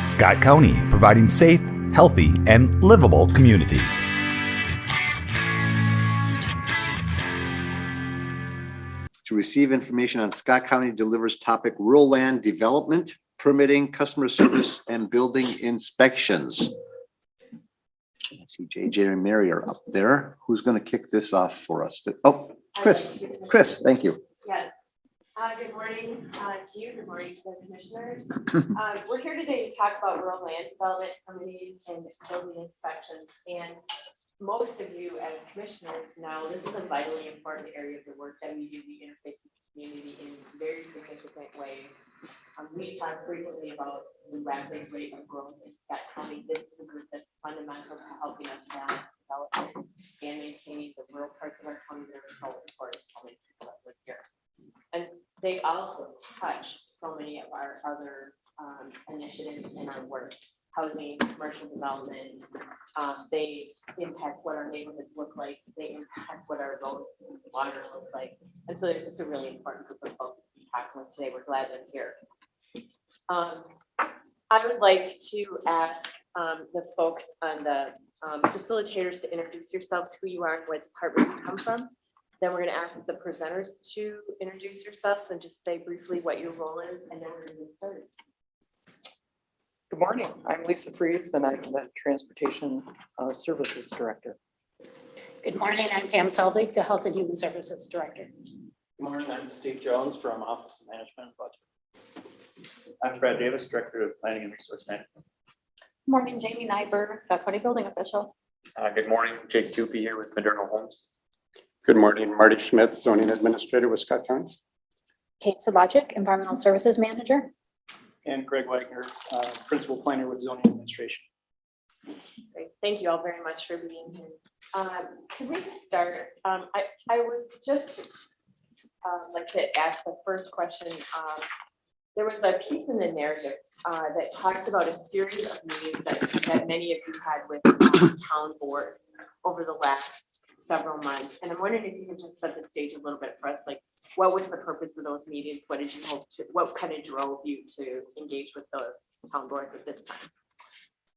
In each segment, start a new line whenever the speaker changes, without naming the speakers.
Scott County, providing safe, healthy, and livable communities.
To receive information on Scott County delivers topic rural land development, permitting, customer service, and building inspections. I see JJ and Mary are up there. Who's going to kick this off for us? Oh, Chris. Chris, thank you.
Yes. Good morning to you. Good morning to the commissioners. We're here today to talk about rural land development, permitting, and building inspections. And most of you as commissioners know this is a vitally important area of the work that we do. We interface with the community in very significant ways. We talk frequently about the rapid rate of growth in Scott County. This is a group that's fundamental to helping us balance development and maintaining the rural parts of our county that are so important to so many people that live here. And they also touch so many of our other initiatives in our work, housing, commercial development. They impact what our neighborhoods look like. They impact what our roads and water look like. And so there's just a really important group of folks to be talking with today. We're glad they're here. I would like to ask the folks on the facilitators to introduce yourselves, who you are and what department you come from. Then we're going to ask the presenters to introduce yourselves and just say briefly what your role is, and then we're going to get started.
Good morning. I'm Lisa Fries, and I'm the Transportation Services Director.
Good morning. I'm Pam Selvig, the Health and Human Services Director.
Good morning. I'm Steve Jones from Office of Management and Budget. I'm Brad Davis, Director of Planning and Resource Management.
Good morning, Jamie Nyberg, Scott County Building Official.
Good morning, Jake Tupy here with Moderno Homes.
Good morning, Marty Schmidt, Zoning Administrator with Scott County.
Kate Sabajic, Environmental Services Manager.
And Greg Wagner, Principal Planner with Zoning Administration.
Great. Thank you all very much for being here. Can we start? I was just like to ask the first question. There was a piece in the narrative that talked about a series of meetings that many of you had with town boards over the last several months. And I'm wondering if you could just set the stage a little bit for us, like what was the purpose of those meetings? What did you hope to, what kind of drove you to engage with the town boards at this time?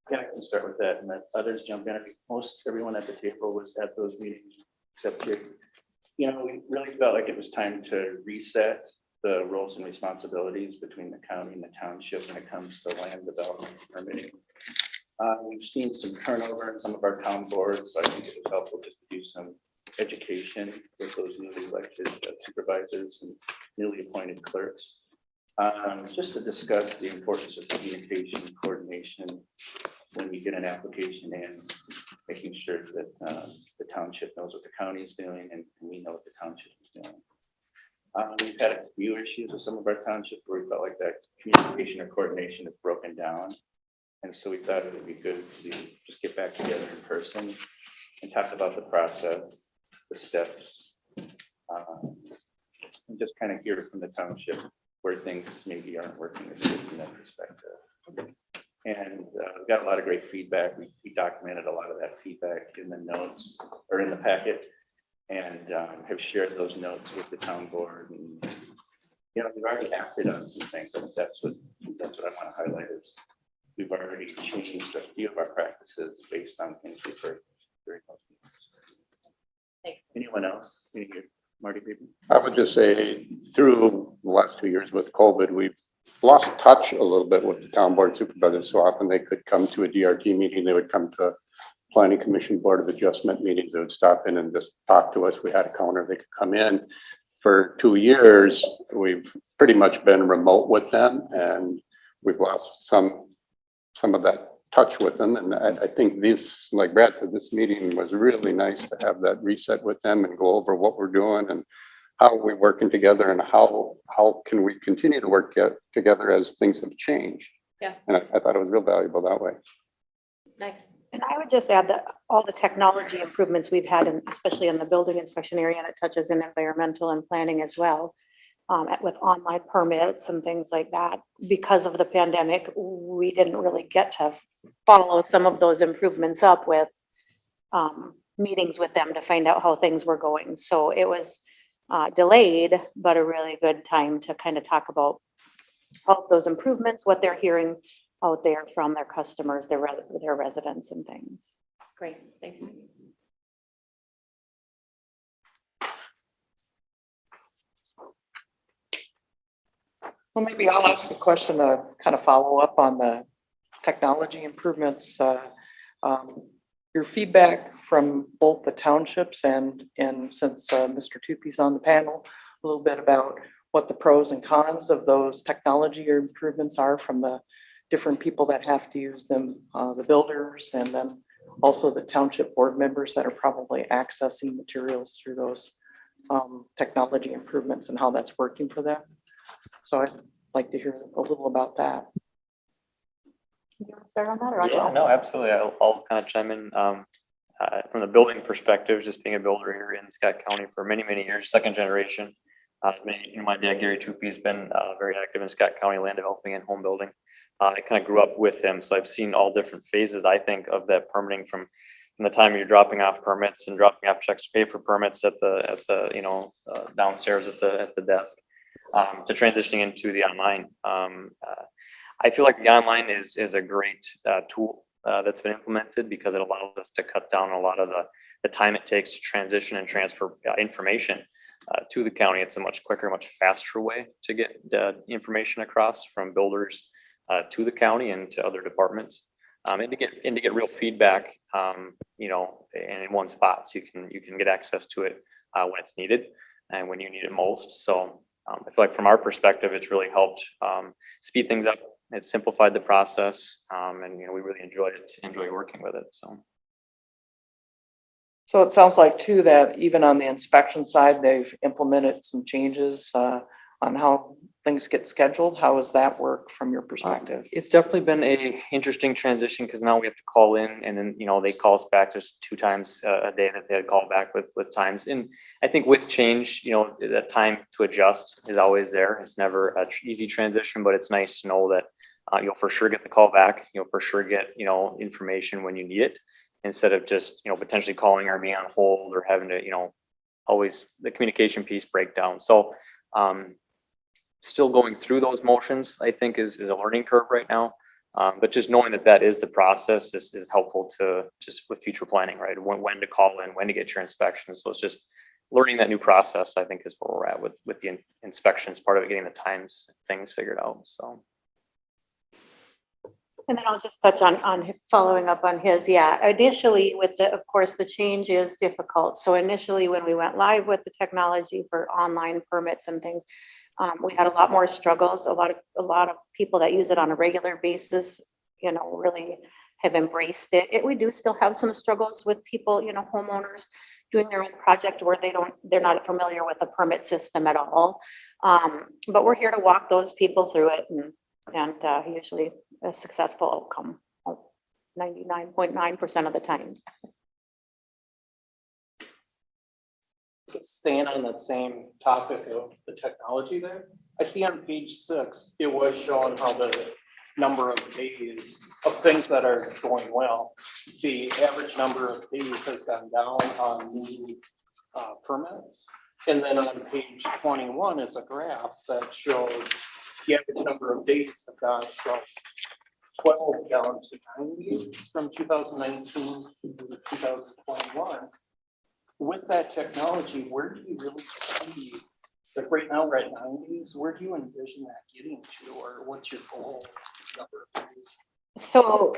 Yeah, I can start with that and let others jump in. Most everyone at the table was at those meetings except Jake. You know, we really felt like it was time to reset the roles and responsibilities between the county and the township when it comes to land development and permitting. We've seen some turnover in some of our town boards, so I think it was helpful just to do some education with those newly elected supervisors and newly appointed clerks. Just to discuss the importance of communication and coordination when you get an application in, making sure that the township knows what the county is doing and we know what the township is doing. We've had a few issues with some of our townships where we felt like that communication or coordination is broken down. And so we thought it would be good to just get back together in person and talk about the process, the steps, and just kind of hear from the township where things maybe aren't working as good from that perspective. And we got a lot of great feedback. We documented a lot of that feedback in the notes or in the packet, and have shared those notes with the town board. And you know, we've already acted on some things. And that's what I want to highlight is we've already changed a few of our practices based on things we've heard during those meetings. Anyone else? Marty, maybe?
I would just say through the last 2 years with COVID, we've lost touch a little bit with the town board supervisors. So often they could come to a DRT meeting, they would come to Planning Commission Board of Adjustment meetings, they would stop in and just talk to us. We had a counter, they could come in. For 2 years, we've pretty much been remote with them, and we've lost some of that touch with them. And I think this, like Brad said, this meeting was really nice to have that reset with them and go over what we're doing and how we're working together and how can we continue to work together as things have changed.
Yeah.
And I thought it was real valuable that way.
Nice.
And I would just add that all the technology improvements we've had, especially in the building inspection area, and it touches in environmental and planning as well, with online permits and things like that. Because of the pandemic, we didn't really get to follow some of those improvements up with meetings with them to find out how things were going. So it was delayed, but a really good time to kind of talk about all of those improvements, what they're hearing out there from their customers, their residents and things.
Great, thank you.
Well, maybe I'll ask a question to kind of follow up on the technology improvements. Your feedback from both the townships and since Mr. Tupy's on the panel, a little bit about what the pros and cons of those technology improvements are from the different people that have to use them, the builders, and then also the township board members that are probably accessing materials through those technology improvements and how that's working for them. So I'd like to hear a little about that.
You want to start on that or?
Yeah, no, absolutely. I'll kind of chime in. From the building perspective, just being a builder here in Scott County for many, many years, second generation. My dad, Gary Tupy, has been very active in Scott County land developing and home building. I kind of grew up with him, so I've seen all different phases, I think, of that permitting from the time you're dropping off permits and dropping off checks to pay for permits at the downstairs at the desk, to transitioning into the online. I feel like the online is a great tool that's been implemented because it allows us to cut down a lot of the time it takes to transition and transfer information to the county. It's a much quicker, much faster way to get information across from builders to the county and to other departments, and to get real feedback, in one spot, so you can get access to it when it's needed and when you need it most. So I feel like from our perspective, it's really helped speed things up. It's simplified the process, and we really enjoy working with it.
So it sounds like too that even on the inspection side, they've implemented some changes on how things get scheduled. How does that work from your perspective?
It's definitely been a interesting transition because now we have to call in and then, they call us back. There's 2 times a day that they had called back with times. And I think with change, that time to adjust is always there. It's never an easy transition, but it's nice to know that you'll for sure get the call back. You'll for sure get, information when you need it, instead of just, potentially calling or being on hold or having to, always the communication piece break down. So, still going through those motions, I think is a learning curve right now. But just knowing that is the process is helpful to just with future planning, right? When to call in, when to get your inspections. So it's just learning that new process, I think, is where we're at with the inspections part of it, getting the times things figured out. So.
And then I'll just touch on following up on his, initially of course, the change is difficult. So initially when we went live with the technology for online permits and things, we had a lot more struggles. A lot of people that use it on a regular basis, really have embraced it. We do still have some struggles with people, homeowners doing their own project where they're not familiar with the permit system at all. But we're here to walk those people through it and usually a successful outcome 99.9% of the time.
Staying on that same topic of the technology there, I see on page 6, it was showing how the number of days of things that are going well. The average number of days has gone down on new permits. And then on page 21 is a graph that shows the average number of days have gone from 12 down to 9 days from 2019 to 2021. With that technology, where do you really see, like right now we're at 9 days, where do you envision that getting to, or what's your goal number of days?
So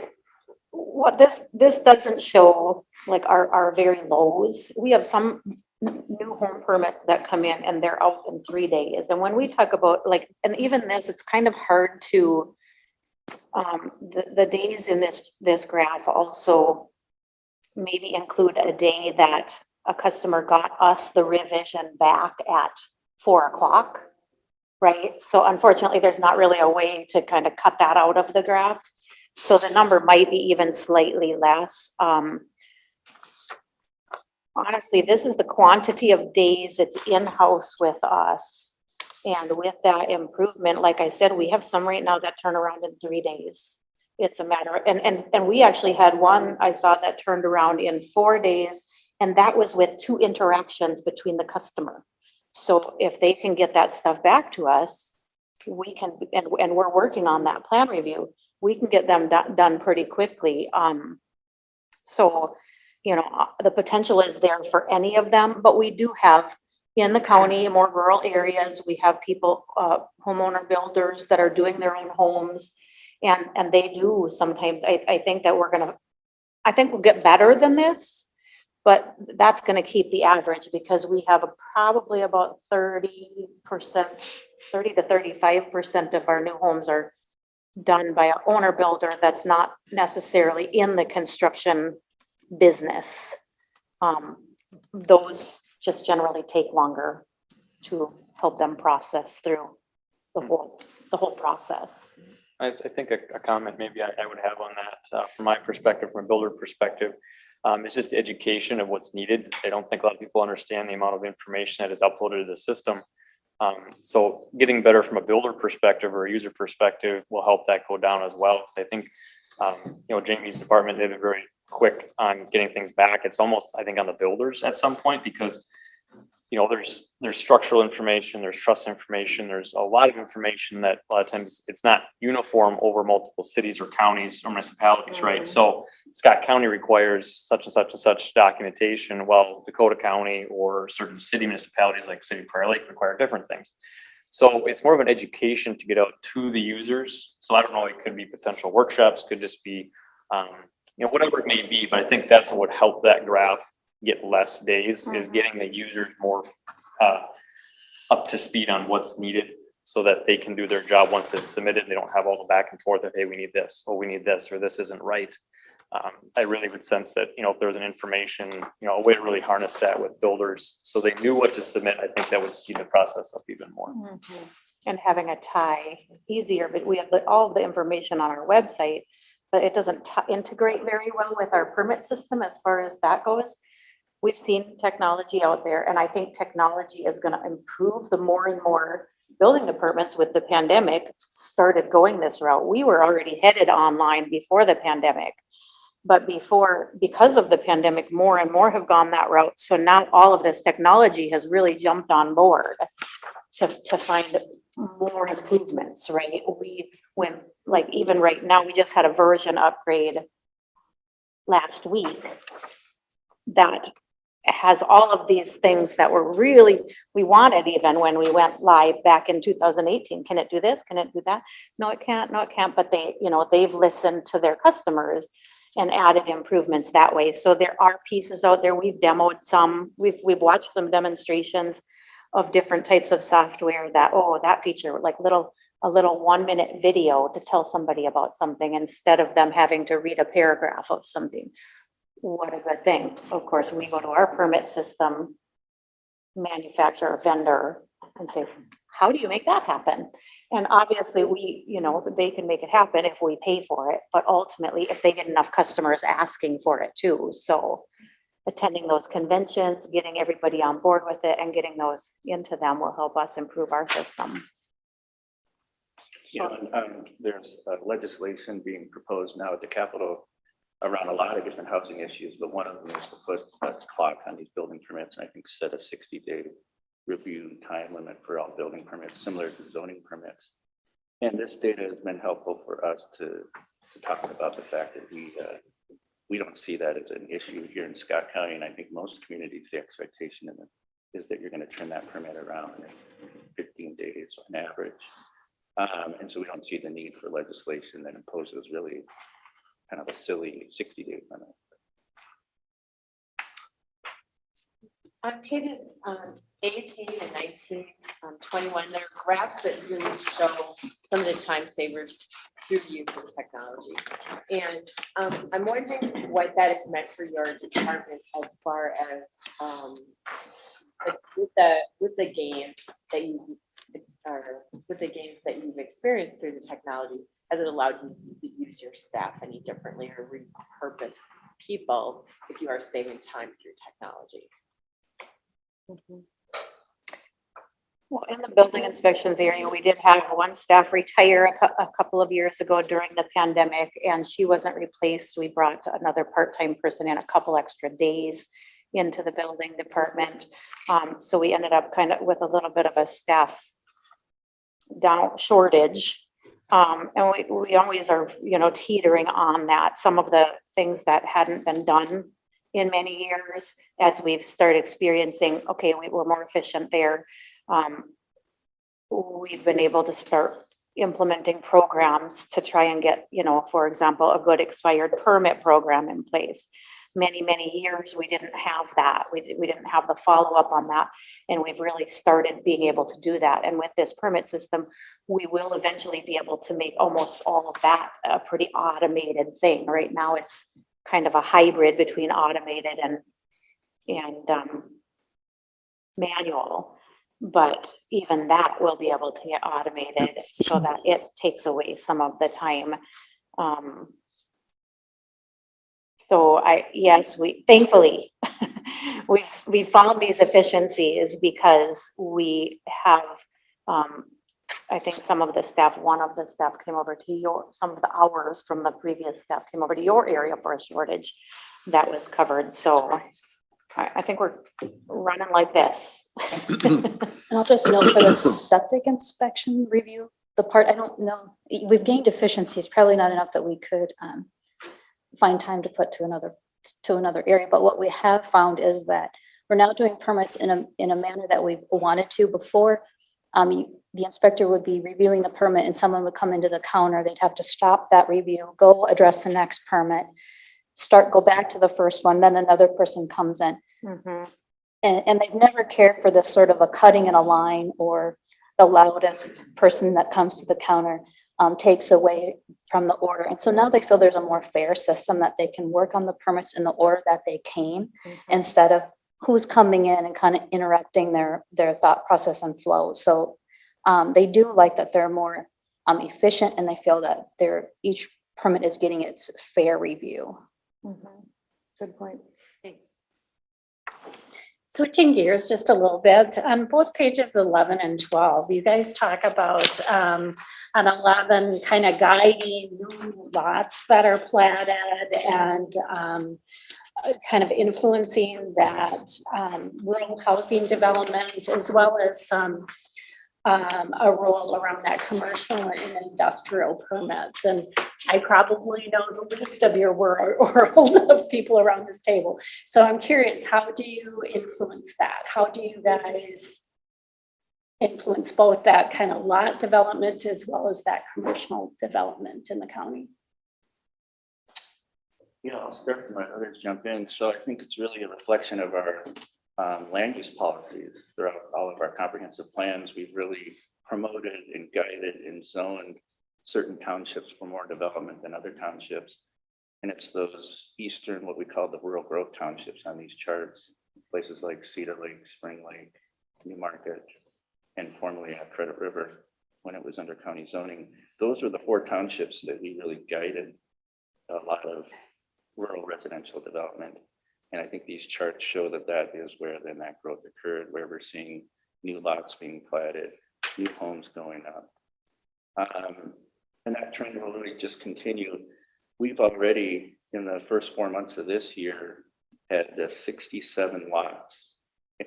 what this doesn't show like our very lows. We have some new home permits that come in and they're out in 3 days. And when we talk about and even this, it's kind of hard to, the days in this graph also maybe include a day that a customer got us the revision back at 4 o'clock, right? So unfortunately, there's not really a way to kind of cut that out of the graph. So the number might be even slightly less. Honestly, this is the quantity of days it's in-house with us. And with that improvement, like I said, we have some right now that turn around in 3 days. It's a matter, and we actually had one I saw that turned around in 4 days. And that was with 2 interactions between the customer. So if they can get that stuff back to us, we can, and we're working on that plan review. we can get them done pretty quickly. So, you know, the potential is there for any of them, but we do have in the county, more rural areas, we have people, homeowner builders that are doing their own homes. And they do sometimes, I think that I think we'll get better than this, but that's gonna keep the average because we have probably about 30%, 30 to 35% of our new homes are done by an owner builder that's not necessarily in the construction business. Those just generally take longer to help them process through the whole process.
I think a comment maybe I would have on that, from my perspective, from a builder perspective, is just education of what's needed. I don't think a lot of people understand the amount of information that is uploaded to the system. So getting better from a builder perspective or a user perspective will help that go down as well. So I think, you know, Jamie's department, they've been very quick on getting things back. It's almost, I think, on the builders at some point because, you know, there's structural information, there's truss information, there's a lot of information that a lot of times it's not uniform over multiple cities or counties or municipalities, right? So Scott County requires such and such and such documentation, while Dakota County or certain city municipalities like City of Prior Lake require different things. So it's more of an education to get out to the users. So I don't know, it could be potential workshops, could just be, you know, whatever it may be, but I think that's what would help that graph get less days is getting the users more up to speed on what's needed so that they can do their job once it's submitted. They don't have all the back and forth of, hey, we need this, or we need this, or this isn't right. I really would sense that, you know, if there was an information, you know, a way to really harness that with builders so they knew what to submit, I think that would speed the process up even more.
And having a tie easier, but we have all of the information on our website, but it doesn't integrate very well with our permit system as far as that goes. We've seen technology out there, and I think technology is going to improve the more and more building departments with the pandemic started going this route. We were already headed online before the pandemic, but because of the pandemic, more and more have gone that route. So now all of this technology has really jumped on board to find more improvements, right? Like even right now, we just had a version upgrade last week that has all of these things that we wanted even when we went live back in 2018. Can it do this? Can it do that? No, it can't. No, it can't. But they've listened to their customers and added improvements that way. So there are pieces out there. We've demoed some, we've watched some demonstrations of different types of software that feature, like a little 1-minute video to tell somebody about something instead of them having to read a paragraph of something. What a good thing. Of course, we go to our permit system manufacturer, vendor, and say, how do you make that happen? And obviously they can make it happen if we pay for it, but ultimately if they get enough customers asking for it too. So attending those conventions, getting everybody on board with it and getting those into them will help us improve our system.
Yeah, there's legislation being proposed now at the Capitol around a lot of different housing issues, but one of them is to put a clock on these building permits, and I think set a 60-day review time limit for all building permits, similar to zoning permits. And this data has been helpful for us to talk about the fact that we don't see that as an issue here in Scott County, and I think most communities, the expectation is that you're going to turn that permit around in 15 days on average. And so we don't see the need for legislation that imposes really kind of a silly 60-day limit.
On pages 18 and 19, 21, there are graphs that really show some of the time savers through use of technology. And I'm wondering what that is meant for your department as far as like with the gains that you've experienced through the technology. Has it allowed you to use your staff any differently or repurpose people if you are saving time through technology?
Well, in the building inspections area, we did have one staff retire a couple of years ago during the pandemic, and she wasn't replaced. We brought another part-time person in, a couple extra days into the building department. So we ended up kind of with a little bit of a staff shortage. And we always are, teetering on that. Some of the things that hadn't been done in many years, as we've started experiencing, okay, we were more efficient there. We've been able to start implementing programs to try and get, for example, a good expired permit program in place. Many years, we didn't have that. We didn't have the follow-up on that. And we've really started being able to do that. And with this permit system, we will eventually be able to make almost all of that a pretty automated thing. Right now, it's kind of a hybrid between automated and manual. But even that will be able to get automated so that it takes away some of the time. So we thankfully, we've found these efficiencies because we have, I think one of the staff came over to some of the hours from the previous staff came over to your area for a shortage that was covered. So I think we're running like this.
And I'll just note for the septic inspection review, the part, I don't know, we've gained efficiencies, probably not enough that we could find time to put to another area. But what we have found is that we're now doing permits in a manner that we've wanted to before. The inspector would be reviewing the permit and someone would come into the counter. They'd have to stop that review, go address the next permit, go back to the first one, then another person comes in.
Mhm.
And they've never cared for this sort of a cutting in a line or the loudest person that comes to the counter takes away from the order. And so now they feel there's a more fair system that they can work on the permits in the order that they came instead of who's coming in and kind of interrupting their thought process and flow. So they do like that they're more efficient and they feel that each permit is getting its fair review.
Good point.
Switching gears just a little bit, on both pages 11 and 12, you guys talk about on 11 kind of guiding new lots that are platted and kind of influencing that rural housing development, as well as some a role around that commercial and industrial permits. And I probably know the least of your world of people around this table. So I'm curious, how do you influence that? How do you guys influence both that kind of lot development as well as that commercial development in the county?
Yeah, I'll start and let others jump in. So I think it's really a reflection of our land use policies throughout all of our comprehensive plans. We've really promoted and guided and zoned certain townships for more development than other townships. And it's those eastern, what we call the rural growth townships on these charts, places like Cedar Lake, Spring Lake, Newmarket, and formerly at Credit River when it was under county zoning. Those were the 4 townships that we really guided a lot of rural residential development. And I think these charts show that that is where then that growth occurred, where we're seeing new lots being platted, new homes going up. And that trend will really just continue. We've already, in the first 4 months of this year, had 67 lots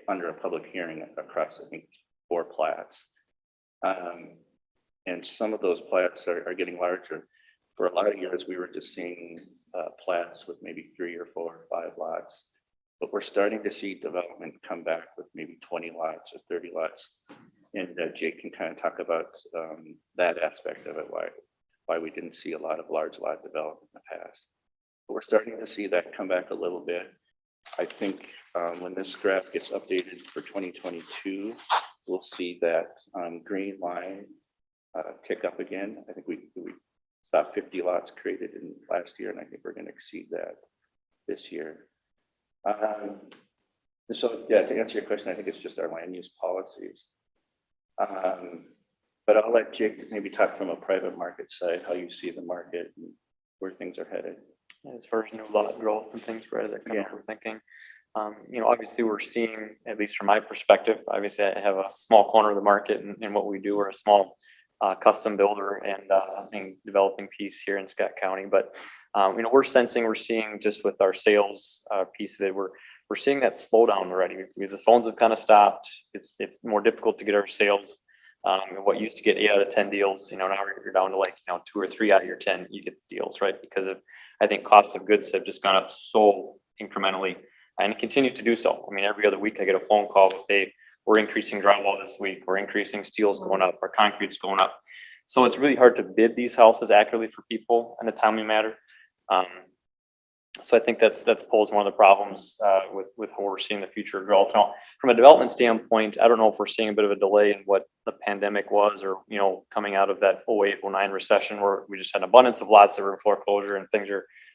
under a public hearing across, I think, 4 plats. And some of those plats are getting larger. For a lot of years, we were just seeing plats with maybe 3 or 4 or 5 lots, but we're starting to see development come back with maybe 20 lots or 30 lots. And Jake can kind of talk about that aspect of it, why we didn't see a lot of large lot development in the past. But we're starting to see that come back a little bit. I think when this graph gets updated for 2022, we'll see that green line tick up again. I think we about 50 lots created in last year, and I think we're going to exceed that this year. So yeah, to answer your question, I think it's just our land use policies. But I'll let Jake maybe talk from a private market side, how you see the market and where things are headed.
As far as new lot growth and things, right, that kind of we're thinking. Obviously we're seeing, at least from my perspective, obviously I have a small corner of the market and what we do, we're a small custom builder and developing piece here in Scott County. But we're seeing just with our sales piece of it, we're seeing that slow down already. The phones have kind of stopped. It's more difficult to get our sales And what used to get 8 out of 10 deals, now you're down to like, 2 or 3 out of your 10, you get the deals, right? Because of, I think cost of goods have just gone up so incrementally and continue to do so. I mean, every other week I get a phone call with, hey, we're increasing drywall this week, we're increasing steel's going up, our concrete's going up. So it's really hard to bid these houses accurately for people in a timely manner. So I think that's posed one of the problems with how we're seeing the future of growth. Now, from a development standpoint, I don't know if we're seeing a bit of a delay in what the pandemic was, or coming out of that 08, 09 recession where we just had an abundance of lots that were in foreclosure and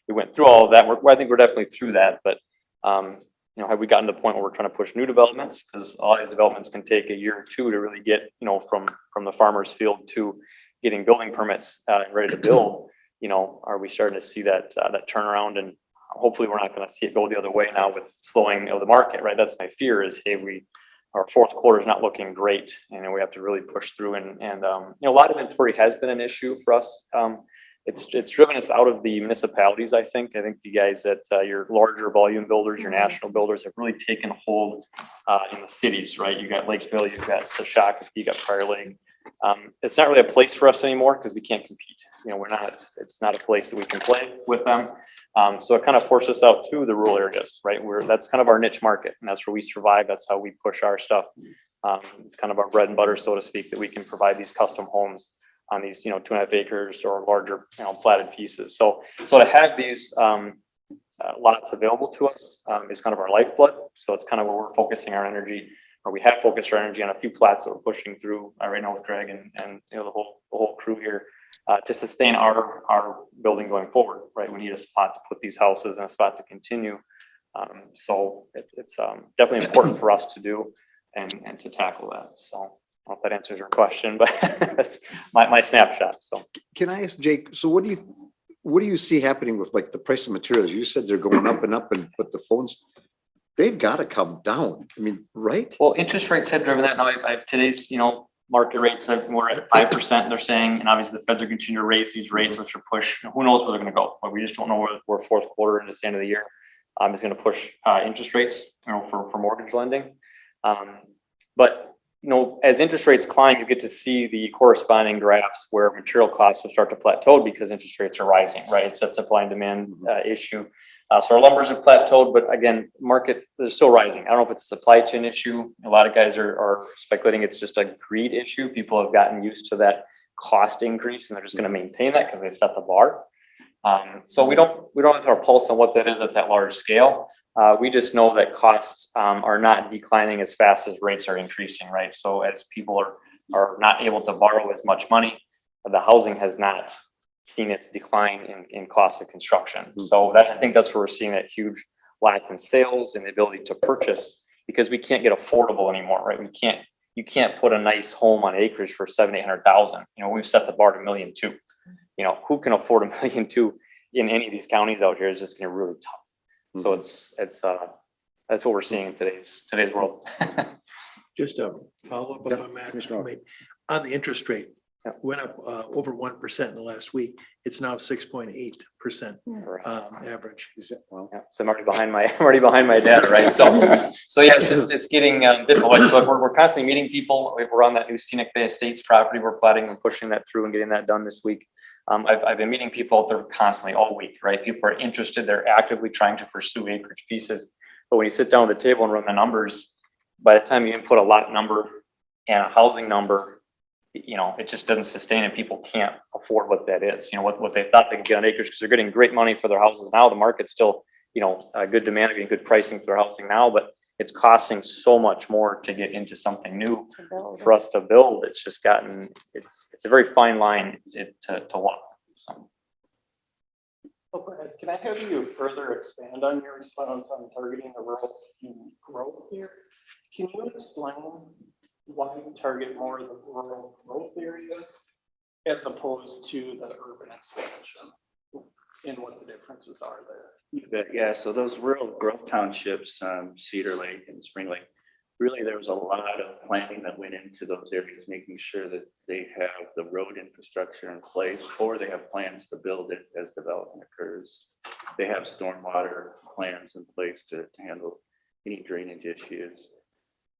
we went through all of that. I think we're definitely through that, but have we gotten to the point where we're trying to push new developments? Because all these developments can take a year or two to really get from the farmer's field to getting building permits and ready to build. Are we starting to see that turnaround? And hopefully we're not going to see it go the other way now with slowing of the market, right? That's my fear is, hey, our fourth quarter is not looking great, and we have to really push through. And a lot of inventory has been an issue for us. It's driven us out of the municipalities. I think the guys at your larger volume builders, your national builders, have really taken hold in the cities, right? You got Lakeville, you've got Sashaka, you got Prior Lake. It's not really a place for us anymore because we can't compete. We're not. It's not a place that we can play with them. So it kind of forces us out to the rural areas, right? That's kind of our niche market, and that's where we survive. That's how we push our stuff. It's kind of our bread and butter, so to speak, that we can provide these custom homes on these 2.5 acres or larger platted pieces. So to have these lots available to us is kind of our lifeblood. So it's kind of where we're focusing our energy. Or we have focused our energy on a few plots that we're pushing through right now with Greg and the whole crew here to sustain our building going forward. Right, we need a spot to put these houses and a spot to continue. So it's definitely important for us to do and to tackle that. So I don't know if that answers your question, but that's my snapshot. So
Can I ask Jake, so what do you see happening with like the price of materials? You said they're going up and up, but the phones, they've got to come down. I mean, right?
Well, interest rates have driven that. Now, today's market rates we're at 5%. They're saying, and obviously the feds are continuing to raise these rates, which are push. Who knows where they're going to go? But we just don't know where fourth quarter and just the end of the year is going to push interest rates, for mortgage lending. But as interest rates climb, you get to see the corresponding graphs where material costs will start to plateau because interest rates are rising. Right, it's that supply and demand issue. So our lumbers have plateaued, but again, market is still rising. I don't know if it's a supply chain issue. A lot of guys are speculating it's just a greed issue. People have gotten used to that cost increase and they're just going to maintain that because they've set the bar. So we don't have our pulse on what that is at that large scale. We just know that costs are not declining as fast as rates are increasing, right? So as people are not able to borrow as much money, the housing has not seen its decline in cost of construction. So I think that's where we're seeing that huge lack in sales and the ability to purchase because we can't get affordable anymore, right? You can't put a nice home on acreage for $700,000-800,000. We've set the bar to $1.2 million. Who can afford $1.2 million in any of these counties out here is just going to be really tough. So it's that's what we're seeing in today's world.
Just a follow-up
Yeah,
on that.
Commissioner Hall.
On the interest rate,
Yeah.
went up over 1% in the last week. It's now 6.8% average.
Is it? Well,
Yeah, so I'm already behind my data, right? So yeah, it's getting difficult. So we're constantly meeting people. We're on that new Scenic Bay Estates property. We're planning and pushing that through and getting that done this week. I've been meeting people out there constantly all week, right? People are interested. They're actively trying to pursue acreage pieces. But when you sit down at the table and run the numbers, by the time you input a lot number and a housing number, it just doesn't sustain and people can't afford what that is. What they thought they could get on acres because they're getting great money for their houses now. The market's still, good demand and good pricing for their housing now, but it's costing so much more to get into something new for us to build. It's just it's a very fine line to walk. So.
Oh, Brad, can I have you further expand on your response on targeting the rural growth here? Can you explain why you target more of the rural growth area as opposed to the urban expansion and what the differences are there?
Yeah, so those rural growth townships, Cedar Lake and Spring Lake, really there was a lot of planning that went into those areas, making sure that they have the road infrastructure in place or they have plans to build it as development occurs. They have stormwater plans in place to handle any drainage issues.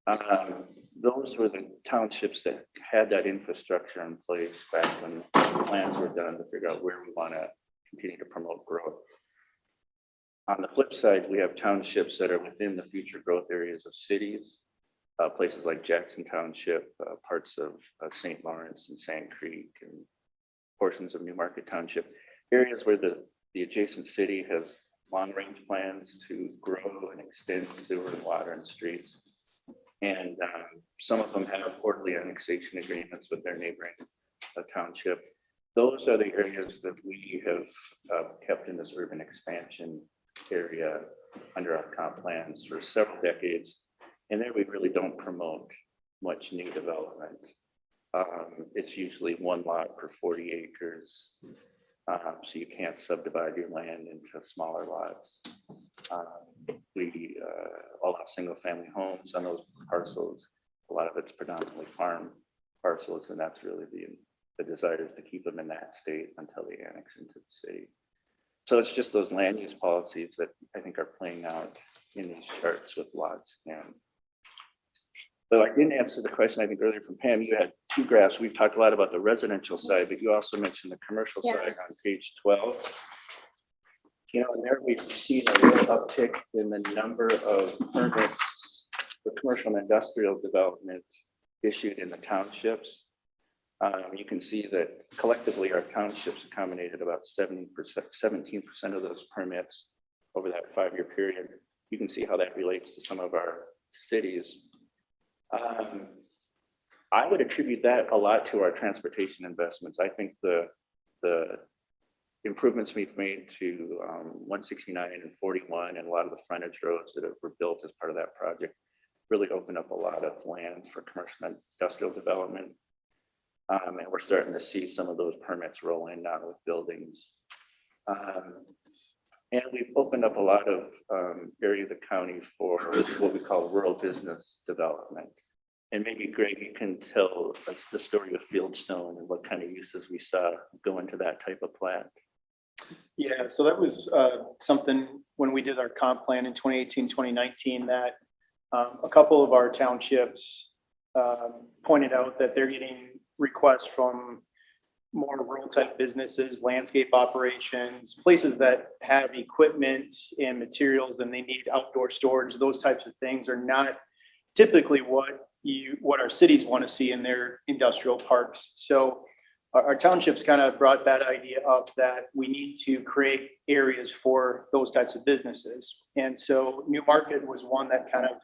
Those were the townships that had that infrastructure in place back when plans were done to figure out where we want to continue to promote growth. On the flip side, we have townships that are within the future growth areas of cities, places like Jackson Township, parts of St. Lawrence and Sand Creek, and portions of New Market Township, areas where the adjacent city has long-range plans to grow and extend sewer and water and streets. And some of them have quarterly annexation agreements with their neighboring township. Those are the areas that we have kept in this urban expansion area under our comp plans for several decades. And there we really don't promote much new development. It's usually one lot per 40 acres. So you can't subdivide your land into smaller lots. We all have single family homes on those parcels. A lot of it's predominantly farm parcels, and that's really the desire is to keep them in that state until they annex into the city. So it's just those land use policies that I think are playing out in these charts with lots. And so I didn't answer the question, I think earlier from Pam, you had two graphs. We've talked a lot about the residential side, but you also mentioned the commercial
Yeah.
side on page 12. You know, and there we've seen a real uptick in the number of permits for commercial and industrial development issued in the townships. You can see that collectively our townships accommodated about 17% of those permits over that 5-year period. You can see how that relates to some of our cities. I would attribute that a lot to our transportation investments. I think the improvements we've made to 169 and 41 and a lot of the frontage roads that were built as part of that project really opened up a lot of land for commercial and industrial development. And we're starting to see some of those permits roll in now with buildings. And we've opened up a lot of area of the county for what we call rural business development. And maybe Greg, you can tell us the story of Fieldstone and what kind of uses we saw go into that type of plant.
Yeah, so that was something when we did our comp plan in 2018, 2019, that a couple of our townships pointed out that they're getting requests from more rural type businesses, landscape operations, places that have equipment and materials and they need outdoor storage. Those types of things are not typically what our cities want to see in their industrial parks. So our townships kind of brought that idea up that we need to create areas for those types of businesses. And so New Market was one that kind of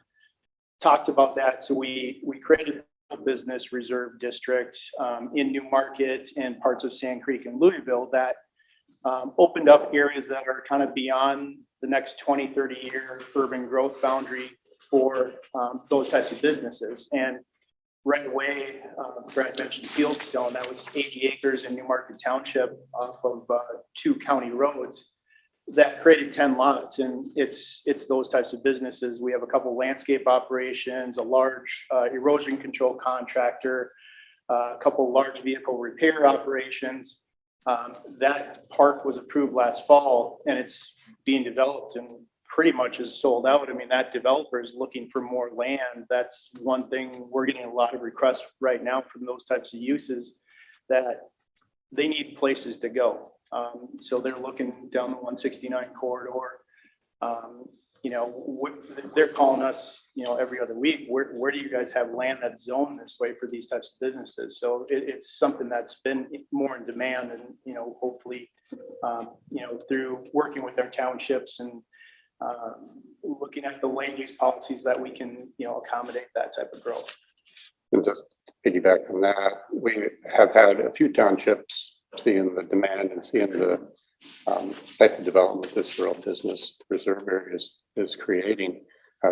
talked about that. So we created a business reserve district in New Market and parts of Sand Creek and Louisville that opened up areas that are kind of beyond the next 20, 30-year urban growth boundary for those types of businesses. And right away, Brad mentioned Fieldstone, that was 80 acres in New Market Township off of 2 county roads that created 10 lots. And it's those types of businesses. We have a couple landscape operations, a large erosion control contractor, a couple large vehicle repair operations. That park was approved last fall and it's being developed and pretty much is sold out. I mean, that developer is looking for more land. That's one thing we're getting a lot of requests right now from those types of uses that they need places to go. So they're looking down the 169 corridor. You know, they're calling us, you know, every other week. Where do you guys have land that's zoned this way for these types of businesses? So it's something that's been more in demand, and you know, hopefully, you know, through working with our townships and looking at the land use policies that we can, you know, accommodate that type of growth.
And just piggyback on that, we have had a few townships seeing the demand and seeing the type of development this rural business reserve area is creating.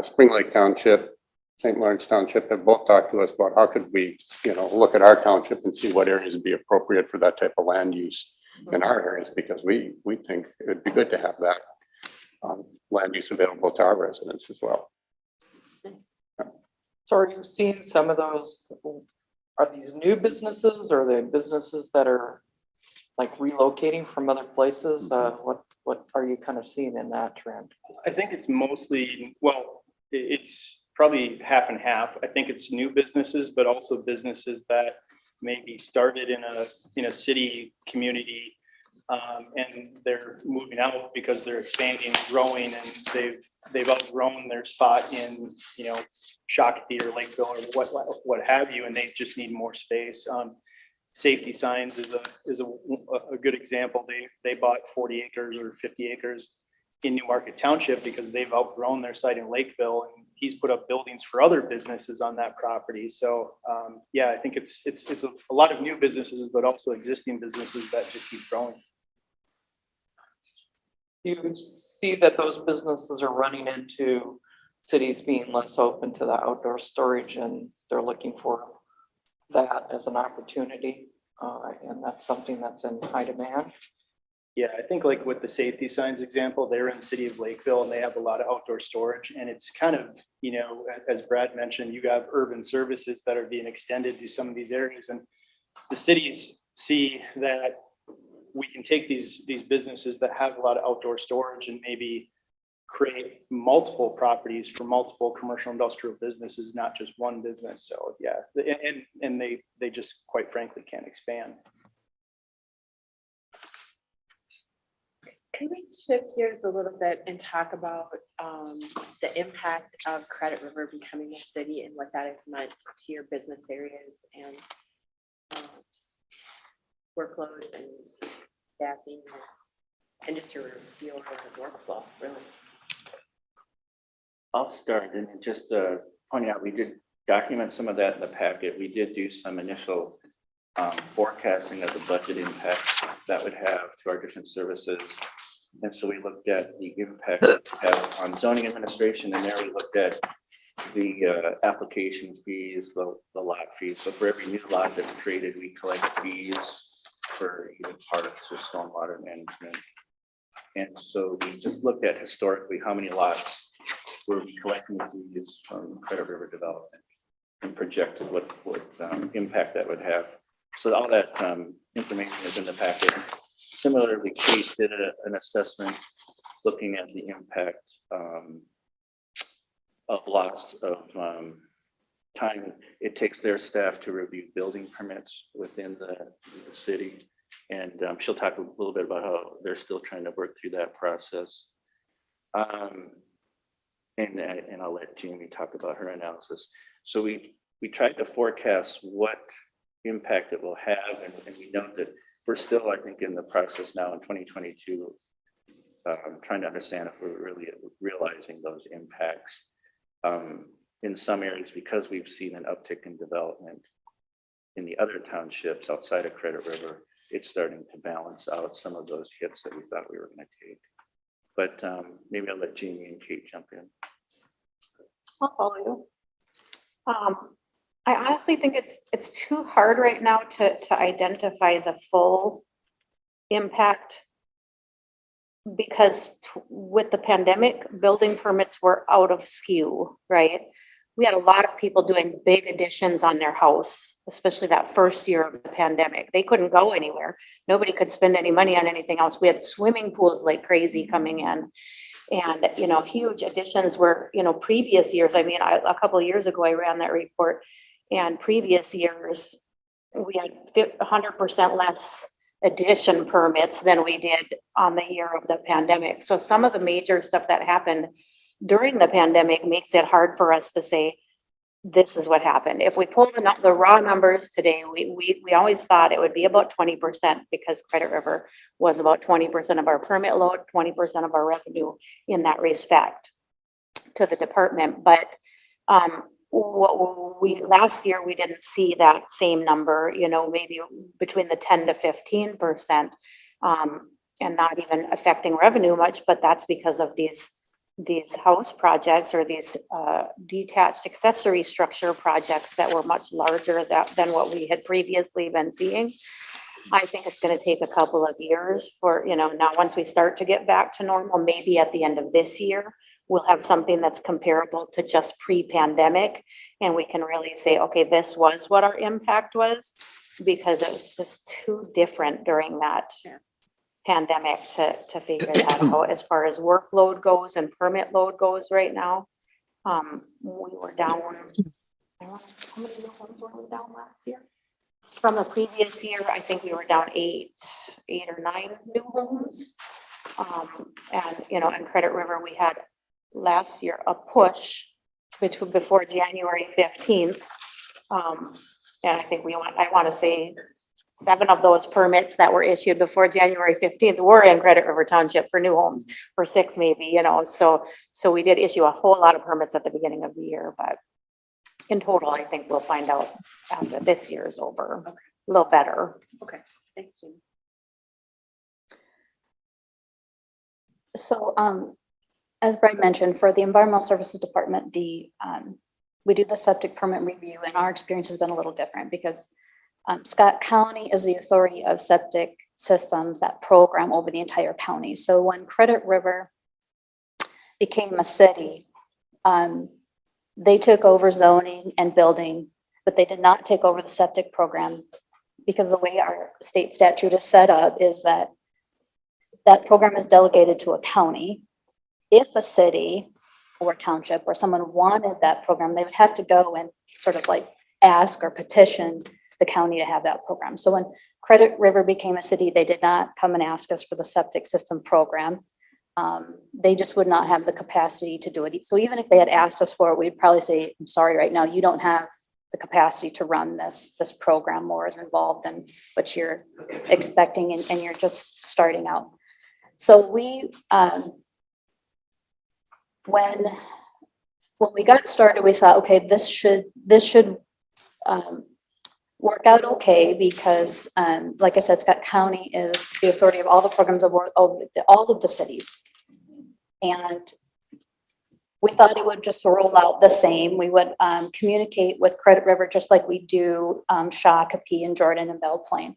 Spring Lake Township, St. Lawrence Township have both talked to us about how could we, you know, look at our township and see what areas would be appropriate for that type of land use in our areas, because we think it would be good to have that land use available to our residents as well.
So are you seeing some of those, are these new businesses or are they businesses that are like relocating from other places? What are you kind of seeing in that trend?
I think it's mostly, well, it's probably half and half. I think it's new businesses, but also businesses that maybe started in a city community, and they're moving out because they're expanding, growing, and they've outgrown their spot in, Shakopee or Lakeville or what have you, and they just need more space. Safety Signs is a good example. They bought 40 acres or 50 acres in Newmarket Township because they've outgrown their site in Lakeville, and he's put up buildings for other businesses on that property. So yeah, I think it's a lot of new businesses, but also existing businesses that just keep growing.
You see that those businesses are running into cities being less open to the outdoor storage, and they're looking for that as an opportunity. And that's something that's in high demand.
Yeah, I think like with the Safety Signs example, they're in the city of Lakeville and they have a lot of outdoor storage. And it's kind of, as Brad mentioned, you have urban services that are being extended to some of these areas. And the cities see that we can take these businesses that have a lot of outdoor storage and maybe create multiple properties for multiple commercial industrial businesses, not just one business. So yeah, and they just quite frankly can't expand.
Can we shift gears a little bit and talk about the impact of Credit River becoming a city and what that has meant to your business areas and workloads and staffing and just your workflow, really?
I'll start and just pointing out, we did document some of that in the packet. We did do some initial forecasting of the budget impacts that would have to our different services. And so we looked at the impact it would have on zoning administration, and there we looked at the application fees, the lot fees. So for every new lot that's created, we collect fees for either parks or stormwater management. And so we just looked at historically how many lots were collecting fees from Credit River Development and projected what impact that would have. So all that information is in the packet. Similarly, Case did an assessment looking at the impact of loss of time it takes their staff to review building permits within the city. And she'll talk a little bit about how they're still trying to work through that process. And I'll let Jamie talk about her analysis. So we tried to forecast what impact it will have, and we know that we're still, I think, in the process now in 2022, trying to understand if we're really realizing those impacts. In some areas, because we've seen an uptick in development in the other townships outside of Credit River, it's starting to balance out some of those hits that we thought we were going to take. But maybe I'll let Jamie and Kate jump in.
I'll follow you. I honestly think it's too hard right now to identify the full impact, because with the pandemic, building permits were out of skew, right? We had a lot of people doing big additions on their house, especially that first year of the pandemic. They couldn't go anywhere. Nobody could spend any money on anything else. We had swimming pools like crazy coming in. And, huge additions were, previous years. I mean, a couple of years ago, I ran that report, and previous years, we had 100% less addition permits than we did on the year of the pandemic. So some of the major stuff that happened during the pandemic makes it hard for us to say, this is what happened. If we pull the raw numbers today, we always thought it would be about 20%, because Credit River was about 20% of our permit load, 20% of our revenue in that respect to the department. But last year, we didn't see that same number, maybe between the 10 to 15%, and not even affecting revenue much. But that's because of these house projects, or these detached accessory structure projects that were much larger than what we had previously been seeing. I think it's going to take a couple of years for, now once we start to get back to normal, maybe at the end of this year, we'll have something that's comparable to just pre-pandemic. And we can really say, okay, this was what our impact was, because it was just too different during that pandemic to figure that out as far as workload goes and permit load goes right now. We were down, how many new homes were we down last year? From the previous year, I think we were down eight or nine new homes. And, you know, in Credit River, we had last year a push before January 15th. And I think I want to say 7 of those permits that were issued before January 15th were in Credit River Township for new homes, or 6 maybe, you know, so we did issue a whole lot of permits at the beginning of the year, but in total, I think we'll find out after this year is over, a little better.
Okay, thanks, Jean.
So, as Brian mentioned, for the Environmental Services Department, we do the septic permit review, and our experience has been a little different because Scott County is the authority of septic systems, that program over the entire county. So when Credit River became a city, they took over zoning and building, but they did not take over the septic program, because the way our state statute is set up is that that program is delegated to a county. If a city or township or someone wanted that program, they would have to go and sort of like ask or petition the county to have that program. So when Credit River became a city, they did not come and ask us for the septic system program. They just would not have the capacity to do it. So even if they had asked us for it, we'd probably say, I'm sorry, right now, you don't have the capacity to run this program or is involved in what you're expecting, and you're just starting out. So we, when we got started, we thought, okay, this should work out okay, because like I said, Scott County is the authority of all the programs of all of the cities. And we thought it would just roll out the same. We would communicate with Credit River just like we do Shakopee and Jordan and Belle Plaine.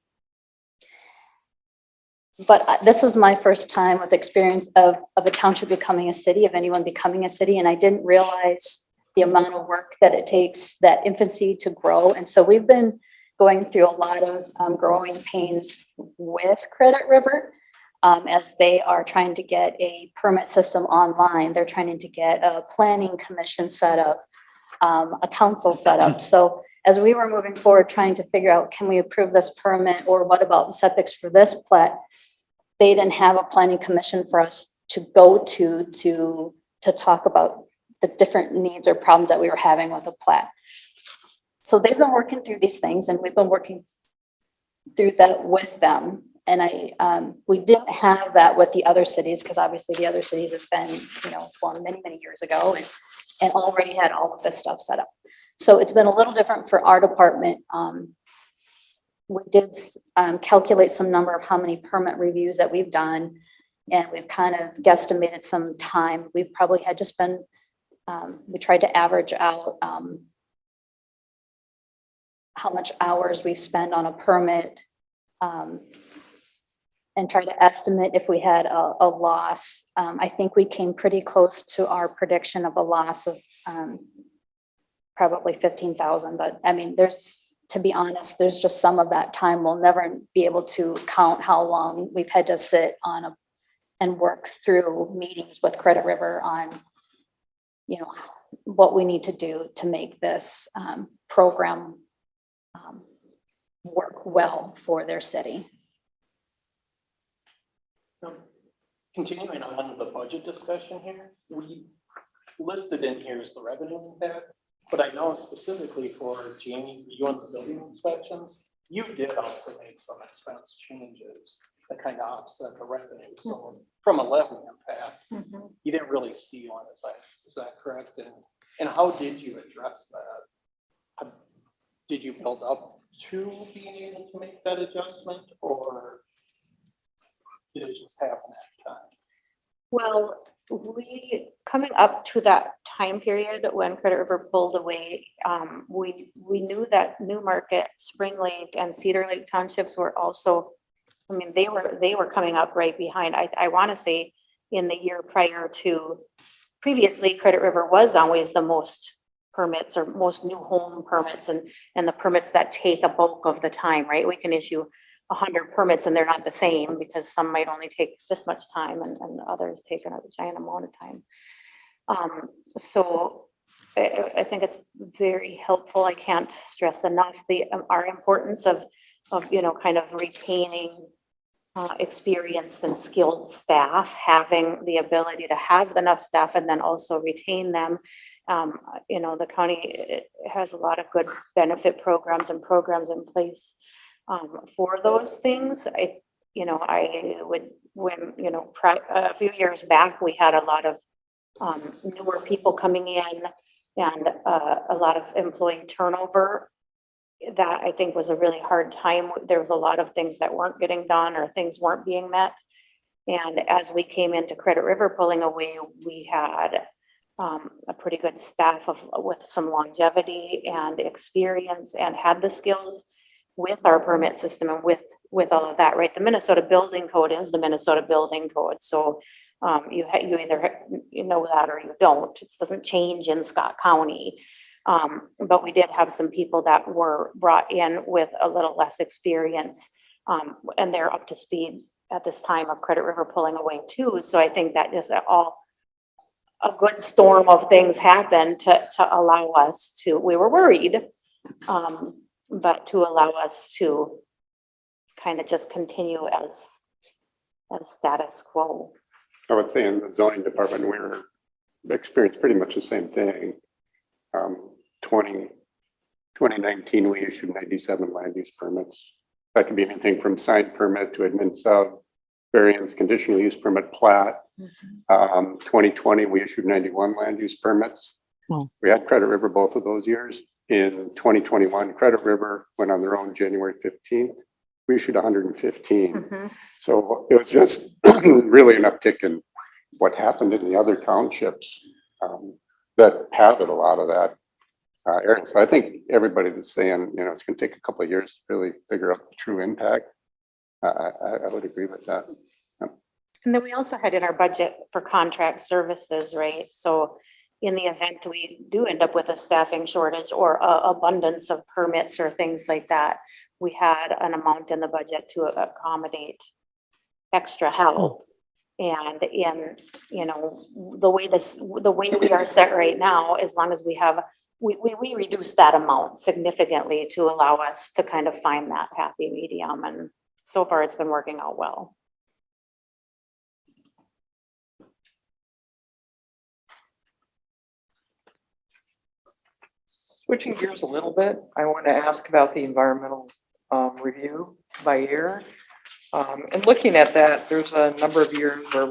But this was my first time with experience of a township becoming a city, of anyone becoming a city, and I didn't realize the amount of work that it takes, that infancy, to grow. And so we've been going through a lot of growing pains with Credit River as they are trying to get a permit system online. They're trying to get a planning commission set up, a council set up. So as we were moving forward, trying to figure out, can we approve this permit, or what about the septics for this plat? They didn't have a planning commission for us to go to talk about the different needs or problems that we were having with the plat. So they've been working through these things, and we've been working through that with them. And we didn't have that with the other cities, because obviously the other cities have been, formed many, many years ago, and already had all of this stuff set up. So it's been a little different for our department. We did calculate some number of how many permit reviews that we've done, and we've kind of guesstimated some time. We've probably had to spend, we tried to average out how much hours we've spent on a permit, and try to estimate if we had a loss. I think we came pretty close to our prediction of a loss of probably 15,000. But I mean, to be honest, there's just some of that time we'll never be able to count how long we've had to sit on and work through meetings with Credit River on, what we need to do to make this program work well for their city.
Continuing on the budget discussion here, we listed in here is the revenue impact, but I know specifically for Jamie, you on the building inspections, you did also make some expense changes that kind of offset the revenue. So from a levy impact, you didn't really see one. Is that correct? And how did you address that? Did you build up to being able to make that adjustment, or did it just happen at the time?
Well, coming up to that time period when Credit River pulled away, we knew that Newmarket, Spring Lake, and Cedar Lake townships were also, they were coming up right behind. I want to say in the year prior to, previously Credit River was always the most permits, or most new home permits, and the permits that take a bulk of the time, right? We can issue 100 permits and they're not the same, because some might only take this much time and others take a giant amount of time. So I think it's very helpful. I can't stress enough our importance of, kind of retaining experienced and skilled staff, having the ability to have enough staff and then also retain them. The county has a lot of good benefit programs and programs in place for those things. I would, a few years back, we had a lot of newer people coming in and a lot of employee turnover. That I think was a really hard time. There was a lot of things that weren't getting done or things weren't being met. And as we came into Credit River pulling away, we had a pretty good staff with some longevity and experience and had the skills with our permit system and with all of that, right? The Minnesota Building Code is the Minnesota Building Code. So you either know that or you don't. It doesn't change in Scott County. But we did have some people that were brought in with a little less experience, and they're up to speed at this time of Credit River pulling away too. So I think that just a good storm of things happened to allow us to, we were worried, but to allow us to kind of just continue as status quo.
I would say in the zoning department, we were experienced pretty much the same thing. 2019, we issued 97 land use permits. That could be anything from sign permit to admin sub, variance, conditional use permit, plat. 2020, we issued 91 land use permits. We had Credit River both of those years. In 2021, Credit River went on their own January 15th. We issued 115. So it was just really an uptick in what happened in the other townships that had a lot of that area. So I think everybody that's saying, it's going to take a couple of years to really figure out the true impact. I would agree with that.
And then we also had in our budget for contract services, right? So in the event we do end up with a staffing shortage or abundance of permits or things like that, we had an amount in the budget to accommodate extra help. And in, the way we are set right now, as long as we have, we reduce that amount significantly to allow us to kind of find that happy medium. And so far it's been working out well.
Switching gears a little bit, I want to ask about the environmental review by year. And looking at that, there's a number of years where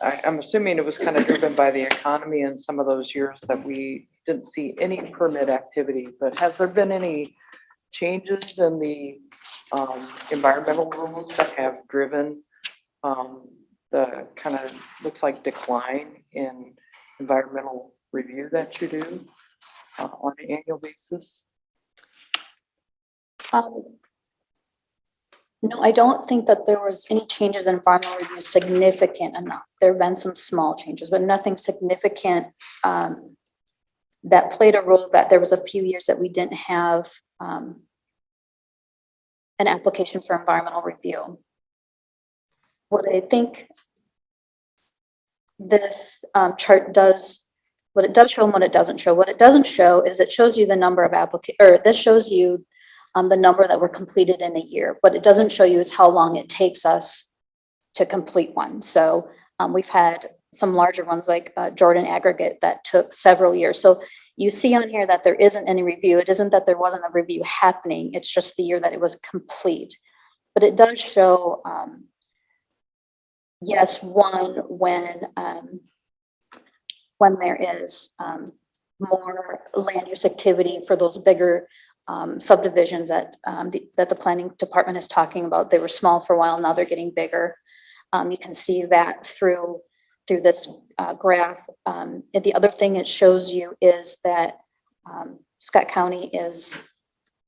I'm assuming it was kind of driven by the economy and some of those years that we didn't see any permit activity, but has there been any changes in the environmental rules that have driven the kind of looks like decline in environmental review that you do on an annual basis?
No, I don't think that there was any changes in environmental review significant enough. There have been some small changes, but nothing significant that played a role. That there was a few years that we didn't have an application for environmental review. What I think this chart does, what it does show and what it doesn't show. What it doesn't show is it shows you the number of this shows you the number that were completed in a year. What it doesn't show you is how long it takes us to complete one. So we've had some larger ones like Jordan Aggregate that took several years. So you see on here that there isn't any review. It isn't that there wasn't a review happening. It's just the year that it was complete. But it does show, yes, one, when there is more land use activity for those bigger subdivisions that the planning department is talking about. They were small for a while, now they're getting bigger. You can see that through this graph. And the other thing it shows you is that Scott County has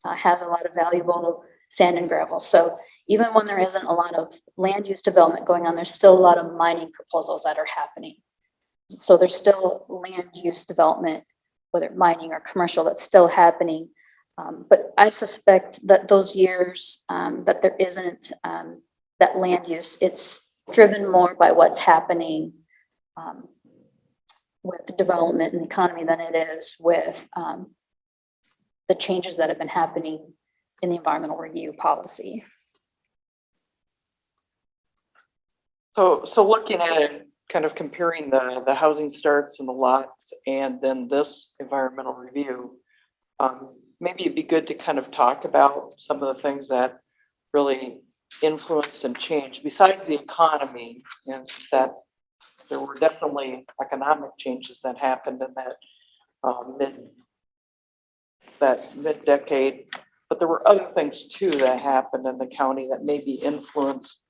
a lot of valuable sand and gravel. So even when there isn't a lot of land use development going on, there's still a lot of mining proposals that are happening. So there's still land use development, whether mining or commercial, that's still happening. But I suspect that those years that there isn't that land use, it's driven more by what's happening with development and economy than it is with the changes that have been happening in the environmental review policy.
So looking at it, kind of comparing the housing starts and the lots and then this environmental review, maybe it'd be good to kind of talk about some of the things that really influenced and changed besides the economy, and that there were definitely economic changes that happened in that mid-decade, but there were other things too that happened in the county that maybe influenced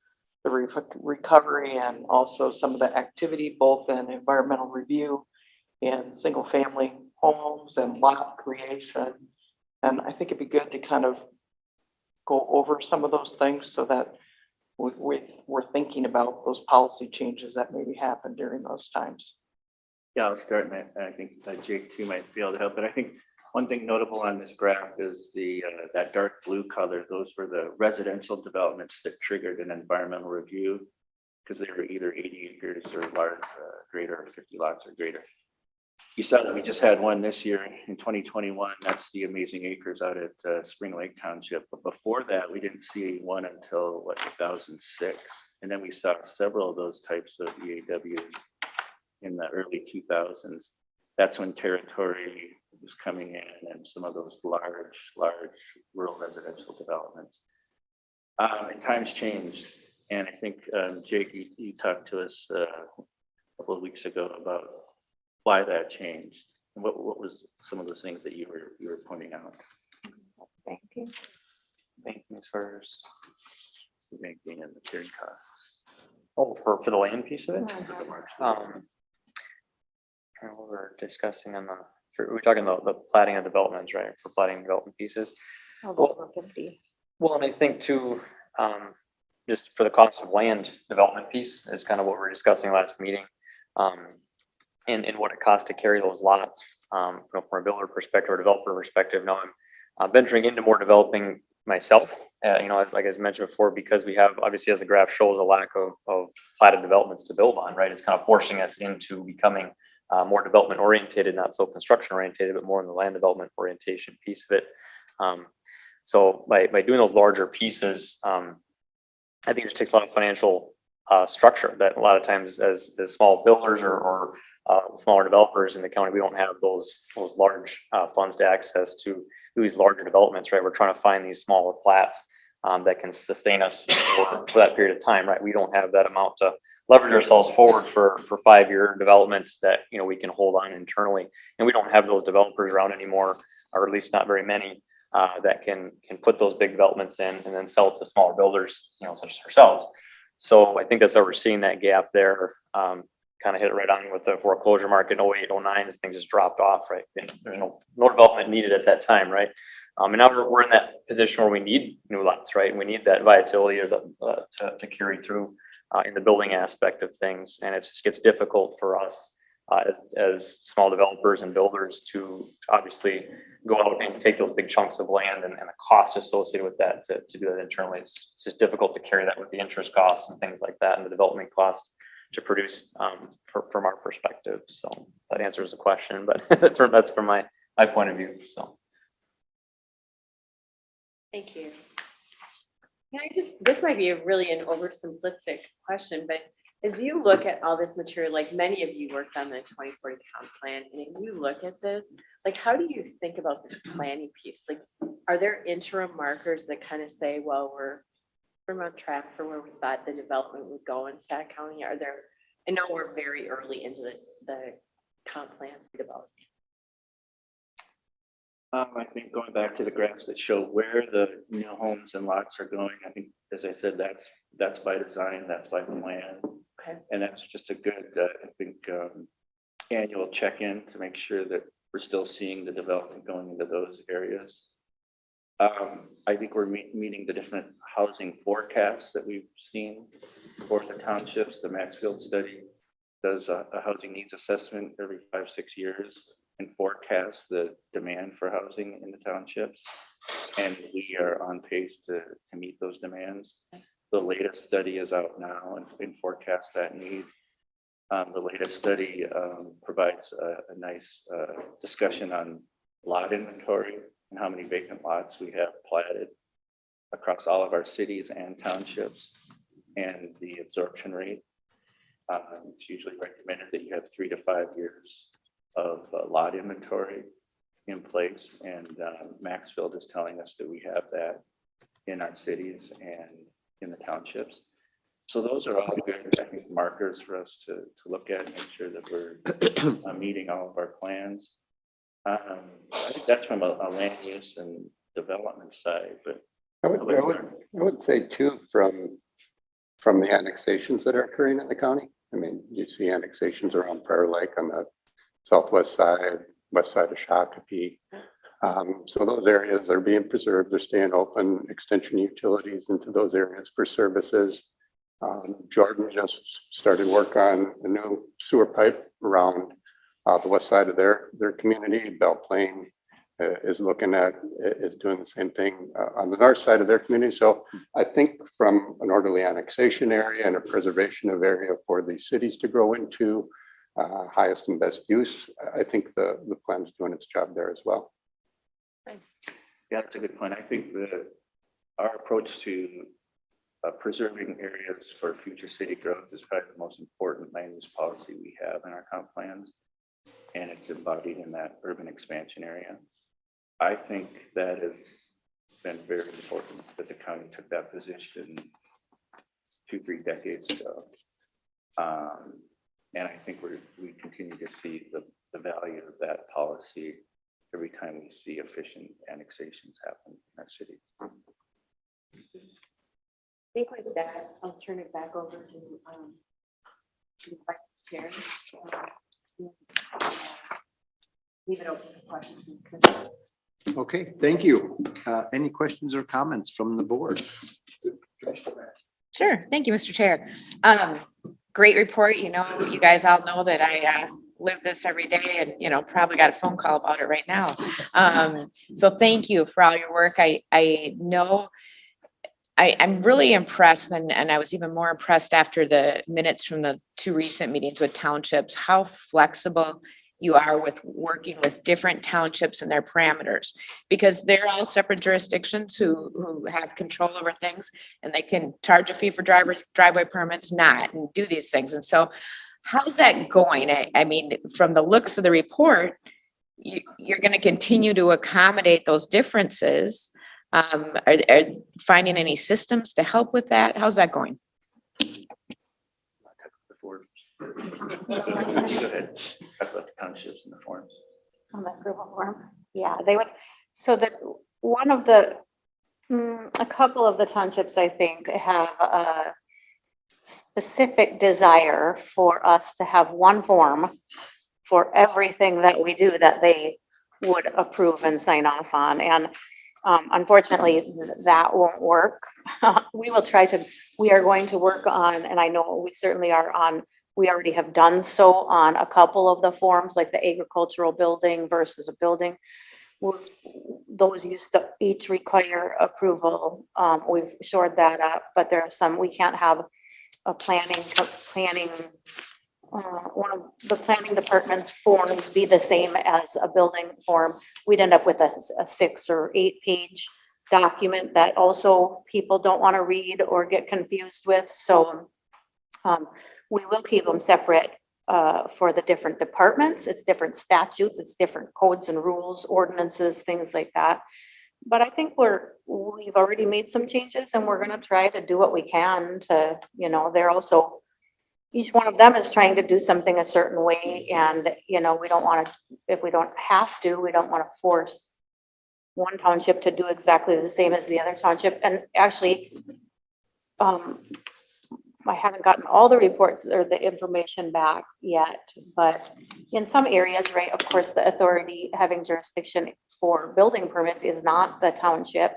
the recovery and also some of the activity, both in environmental review and single family homes and lot creation. And I think it'd be good to kind of go over some of those things so that we're thinking about those policy changes that maybe happened during those times.
Yeah, I'll start, and I think Jake too might be able to help, but I think one thing notable on this graph is that dark blue color. Those were the residential developments that triggered an environmental review because they were either 80 acres or large, greater, or 50 lots or greater. You saw that we just had one this year in 2021. That's the Amazing Acres out at Spring Lake Township. But before that, we didn't see one until 2006. And then we saw several of those types of EAWs in the early 2000s. That's when territory was coming in and some of those large rural residential developments. And times changed. And I think, Jake, you talked to us a couple of weeks ago about why that changed. And what was some of those things that you were pointing out?
Banking.
Banking's first.
Banking and the carrying costs.
Oh, for the land piece of it?
For the marsh.
We were discussing we're talking the platting of developments, right? For platting development pieces.
Over 50.
Well, and I think too, just for the cost of land development piece is kind of what we were discussing last meeting. And what it costs to carry those lots, from a builder perspective or developer perspective. Now I'm venturing into more developing myself, as like I mentioned before, because we have, obviously, as the graph shows, a lack of platted developments to build on, right? It's kind of forcing us into becoming more development oriented, not so construction oriented, but more in the land development orientation piece of it. So by doing those larger pieces, I think it just takes a lot of financial structure that a lot of times as small builders or smaller developers in the county, we don't have those large funds to access to these larger developments, right? We're trying to find these smaller plats that can sustain us for that period of time, right? We don't have that amount to leverage ourselves forward for 5-year development that, we can hold on internally. And we don't have those developers around anymore, or at least not very many, that can put those big developments in and then sell to smaller builders, such as ourselves. So I think that's why we're seeing that gap there. Kind of hit it right on with the foreclosure market in 08, 09, as things just dropped off, right? And there's no development needed at that time, right? And now we're in that position where we need new lots, right? And we need that viability to carry through in the building aspect of things. And it just gets difficult for us as small developers and builders to obviously go out and take those big chunks of land and the cost associated with that to do that internally. It's just difficult to carry that with the interest costs and things like that and the development cost to produce from our perspective. So that answers the question, but that's from my point of view. So.
Thank you. This might be really an oversimplistic question, but as you look at all this material, like many of you worked on the 2040 comp plan, and as you look at this, like, how do you think about this planning piece? Like, are there interim markers that kind of say, well, we're on track for where we thought the development would go in Scott County? I know we're very early into the comp plan development.
I think going back to the graphs that show where the new homes and lots are going, I think, as I said, that's by design, that's by plan.
Okay.
And that's just a good, I think, annual check-in to make sure that we're still seeing the development going into those areas. I think we're meeting the different housing forecasts that we've seen for the townships. The Maxfield study does a housing needs assessment every 5-6 years and forecasts the demand for housing in the townships. And we are on pace to meet those demands. The latest study is out now and forecasts that need. The latest study provides a nice discussion on lot inventory and how many vacant lots we have platted across all of our cities and townships, and the absorption rate. It's usually recommended that you have 3 to 5 years of lot inventory in place, and Maxfield is telling us that we have that in our cities and in the townships. So those are all good, I think, markers for us to look at and make sure that we're meeting all of our plans. I think that's from a land use and development side, but
I would say too, from the annexations that are occurring in the county. I mean, you see annexations around Prior Lake on the southwest side, west side of Shakopee. So those areas are being preserved. They're staying open, extension utilities into those areas for services. Jordan just started work on a new sewer pipe around the west side of their community. Belle Plaine is doing the same thing on the north side of their community. So I think from an orderly annexation area and a preservation of area for the cities to grow into, highest and best use, I think the plan is doing its job there as well.
Thanks.
yeah, that's a good point. I think that our approach to preserving areas for future city growth is probably the most important land use policy we have in our comp plans, and it's embodied in that urban expansion area. I think that has been very important that the county took that position 2-3 decades ago. And I think we continue to see the value of that policy every time we see efficient annexations happen in our city.
I think with that, I'll turn it back over to the vice chair. Leave it open for questions.
Okay, thank you. Any questions or comments from the board?
Sure. Thank you, Mr. Chair. Great report. You know, you guys all know that I live this every day and, you know, probably got a phone call about it right now. So thank you for all your work. I know I'm really impressed, and I was even more impressed after the minutes from the 2 recent meetings with townships, how flexible you are with working with different townships and their parameters, because they're all separate jurisdictions who have control over things, and they can charge a fee for driveway permits, not, and do these things. And so how's that going? I mean, from the looks of the report, you're going to continue to accommodate those differences. Are finding any systems to help with that? How's that going?
Go ahead. Talk about the townships and the forms.
On the approval form, yeah, they would, so that one of the, a couple of the townships, I think, have a specific desire for us to have one form for everything that we do that they would approve and sign off on. And unfortunately, that won't work. We are going to work on, and I know we certainly are on, we already have done so on a couple of the forms, like the agricultural building versus a building. Those used to each require approval. We've shored that up, but there are some, we can't have a planning, one of the planning department's forms be the same as a building form. We'd end up with a 6 or 8 page document that also people don't want to read or get confused with. So we will keep them separate for the different departments. It's different statutes, it's different codes and rules, ordinances, things like that. But I think we've already made some changes, and we're going to try to do what we can to, you know, they're also, each one of them is trying to do something a certain way. And, you know, we don't want to, if we don't have to, we don't want to force one township to do exactly the same as the other township. And actually, I haven't gotten all the reports or the information back yet, but in some areas, right, of course, the authority having jurisdiction for building permits is not the township.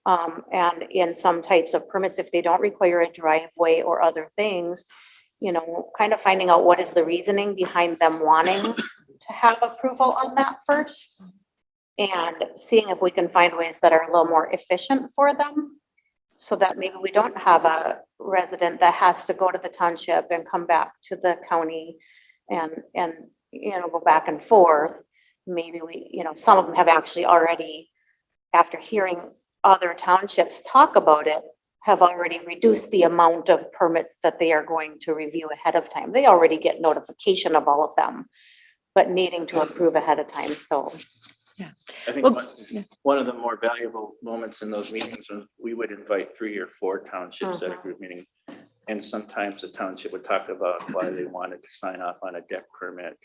And in some types of permits, if they don't require a driveway or other things, you know, kind of finding out what is the reasoning behind them wanting to have approval on that first, and seeing if we can find ways that are a little more efficient for them, so that maybe we don't have a resident that has to go to the township and come back to the county and, go back and forth. Maybe we, some of them have actually already, after hearing other townships talk about it, have already reduced the amount of permits that they are going to review ahead of time. They already get notification of all of them, but needing to approve ahead of time, so.
I think
Well,
one of the more valuable moments in those meetings was we would invite 3 or 4 townships at a group meeting. And sometimes the township would talk about why they wanted to sign off on a deck permit.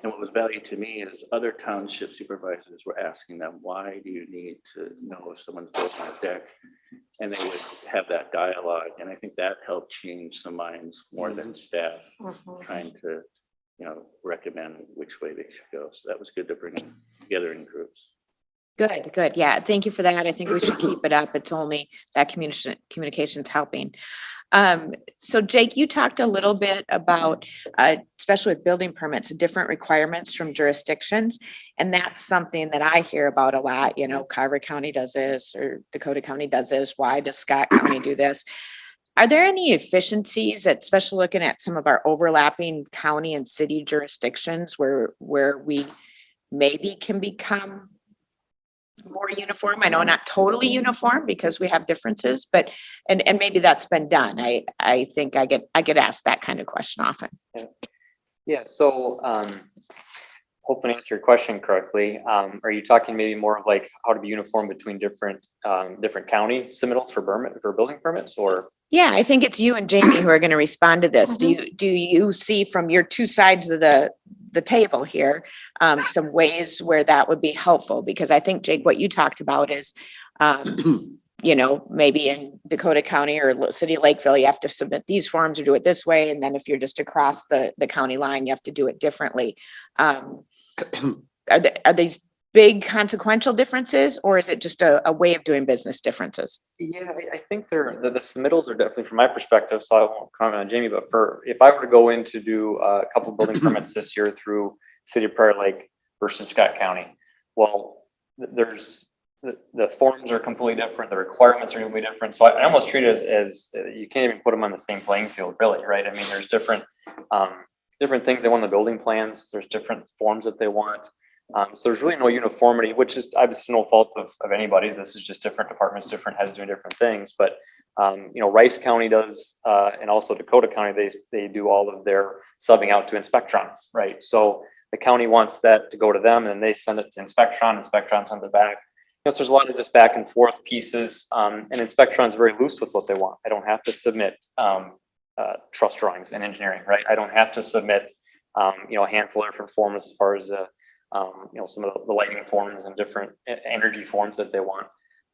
And what was valued to me is other township supervisors were asking them, why do you need to know if someone's building a deck? And they would have that dialogue. And I think that helped change some minds more than staff trying to, recommend which way they should go. So that was good to bring them together in groups.
Good, good. Yeah, thank you for that. I think we should keep it up. It's only that communication's helping. So Jake, you talked a little bit about, especially with building permits, different requirements from jurisdictions. And that's something that I hear about a lot, Carver County does this or Dakota County does this. Why does Scott County do this? Are there any efficiencies, especially looking at some of our overlapping county and city jurisdictions where we maybe can become more uniform? I know not totally uniform because we have differences, but and maybe that's been done. I think I get asked that kind of question often.
Yeah, so hoping to answer your question correctly. Are you talking maybe more of like how to be uniform between different county submittals for building permits, or?
Yeah, I think it's you and Jamie who are going to respond to this. Do you see from your two sides of the table here some ways where that would be helpful? Because I think, Jake, what you talked about is maybe in Dakota County or City of Lakeville, you have to submit these forms or do it this way. And then if you're just across the county line, you have to do it differently. Are these big consequential differences, or is it just a way of doing business differences?
Yeah, I think the submittals are definitely, from my perspective, so I won't comment on Jamie, but if I were to go in to do a couple of building permits this year through City of Prior Lake versus Scott County, well, there's the forms are completely different, the requirements are completely different. So I almost treat it as you can't even put them on the same playing field, really, right? I mean, there's different things they want in the building plans. There's different forms that they want. So there's really no uniformity, which is obviously no fault of anybody's. This is just different departments, different heads doing different things. But Rice County does, and also Dakota County, they do all of their subbing out to Inspectron, right? So the county wants that to go to them, and they send it to Inspectron. Inspectron sends it back. So there's a lot of just back and forth pieces, and Inspectron is very loose with what they want. I don't have to submit trust drawings and engineering, right? I don't have to submit a handful of different forms as far as some of the lighting forms and different energy forms that they want.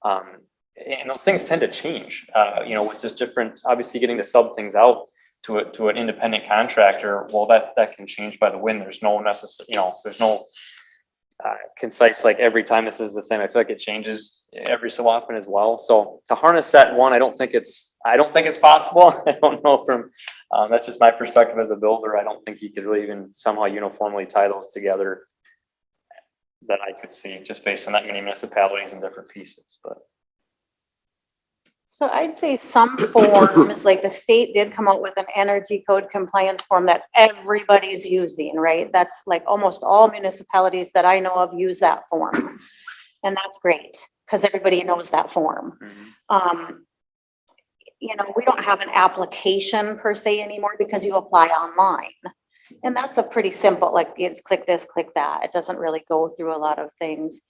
And those things tend to change, with just different, obviously getting to sub things out to an independent contractor. Well, that can change by the wind. There's no necessary, there's no concise, like every time this is the same. I feel like it changes every so often as well. So to harness that one, I don't think it's possible. I don't know that's just my perspective as a builder. I don't think you could really even somehow uniformly tie those together that I could see, just based on that many municipalities and different pieces, but.
So I'd say some forms, like the state did come out with an energy code compliance form that everybody's using, right? That's like almost all municipalities that I know of use that form. And that's great, because everybody knows that form. We don't have an application per se anymore because you apply online. And that's a pretty simple, like you click this, click that. It doesn't really go through a lot of things.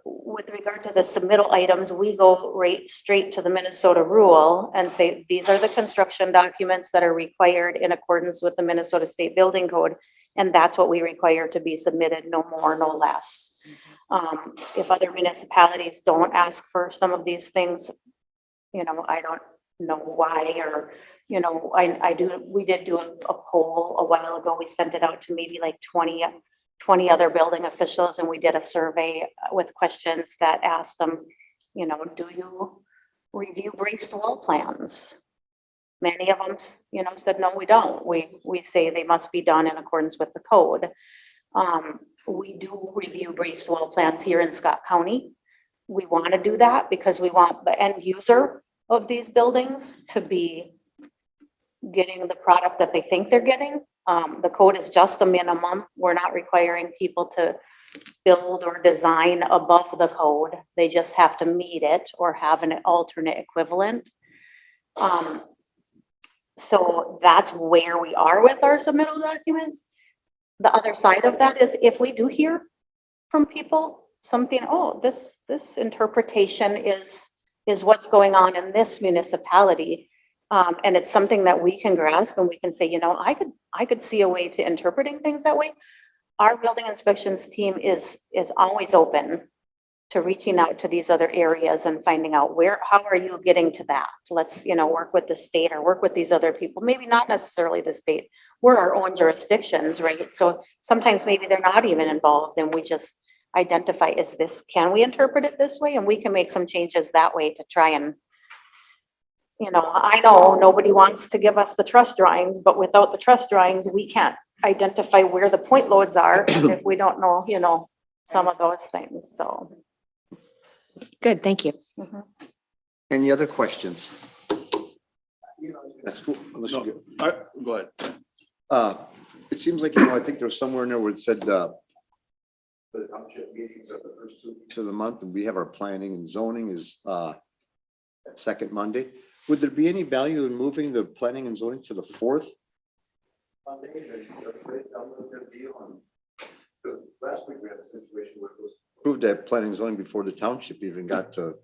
With regard to the submittal items, we go right straight to the Minnesota rule and say, these are the construction documents that are required in accordance with the Minnesota State Building Code. And that's what we require to be submitted, no more, no less. If other municipalities don't ask for some of these things, I don't know why, or we did do a poll a while ago. We sent it out to maybe like 20 other building officials, and we did a survey with questions that asked them, do you review braced wall plans? Many of them, said, no, we don't. We say they must be done in accordance with the code. We do review braced wall plans here in Scott County. We want to do that because we want the end user of these buildings to be getting the product that they think they're getting. The code is just a minimum. We're not requiring people to build or design above the code. They just have to meet it or have an alternate equivalent. So that's where we are with our submittal documents. The other side of that is if we do hear from people, something, oh, this interpretation is what's going on in this municipality. And it's something that we can grasp and we can say, you know, I could see a way to interpreting things that way. Our building inspections team is always open to reaching out to these other areas and finding out how are you getting to that? Let's, you know, work with the state or work with these other people, maybe not necessarily the state. We're our own jurisdictions, right? So sometimes maybe they're not even involved and we just identify, can we interpret it this way? And we can make some changes that way to try and, you know, I know nobody wants to give us the truss drawings, but without the truss drawings, we can't identify where the point loads are if we don't know, you know, some of those things, so.
Good, thank you.
Any other questions? That's cool. Unless you
Go ahead.
It seems like, you know, I think there was somewhere in there where it said, the township meetings are the first 2 weeks of the month, and we have our planning and zoning is, second Monday. Would there be any value in moving the planning and zoning to the fourth Monday? Because last week we had a situation where it was approved that planning and zoning before the township even got to,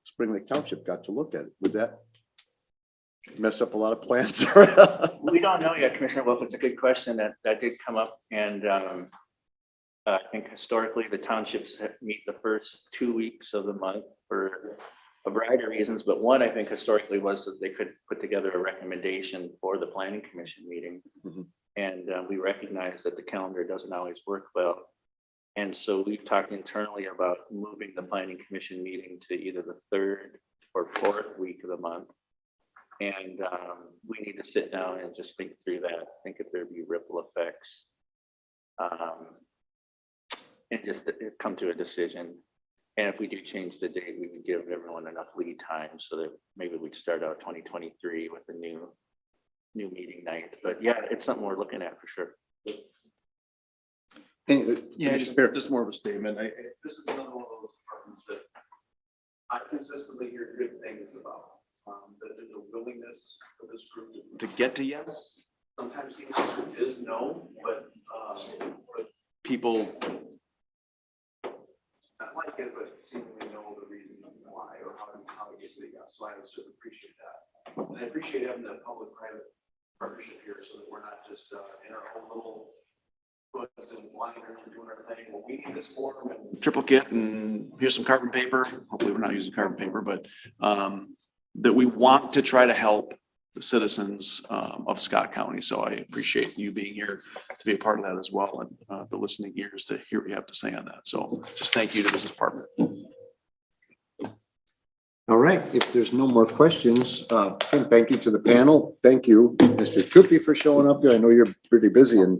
Spring Lake Township got to look at it. Would that mess up a lot of plans?
We don't know yet, Commissioner Wolf. It's a good question that did come up. And I think historically the townships meet the first 2 weeks of the month for a variety of reasons. But one, I think historically was that they could put together a recommendation for the planning commission meeting. And we recognize that the calendar doesn't always work well. And so we've talked internally about moving the planning commission meeting to either the third or fourth week of the month. And we need to sit down and just think through that, think if there'd be ripple effects. And just come to a decision. And if we do change the date, we would give everyone enough lead time so that maybe we'd start out 2023 with a new meeting night. But yeah, it's something we're looking at for sure.
Yeah, just more of a statement. This is another one of those departments that I consistently hear good things about. That there's a willingness for this group to get to yes. Sometimes the answer is no, but people not like it, but seemingly know the reason why or how to get to the yes. So I would certainly appreciate that. And I appreciate having the public-private partnership here so that we're not just in our own little hoods and blinders and doing our thing. Well, we need this form and triplicate and here's some carbon paper. Hopefully we're not using carbon paper, but that we want to try to help the citizens of Scott County. So I appreciate you being here to be a part of that as well, and the listening ears to hear what you have to say on that. So just thank you to this department.
All right, if there's no more questions, thank you to the panel. Thank you, Mr. Tupi, for showing up here. I know you're pretty busy and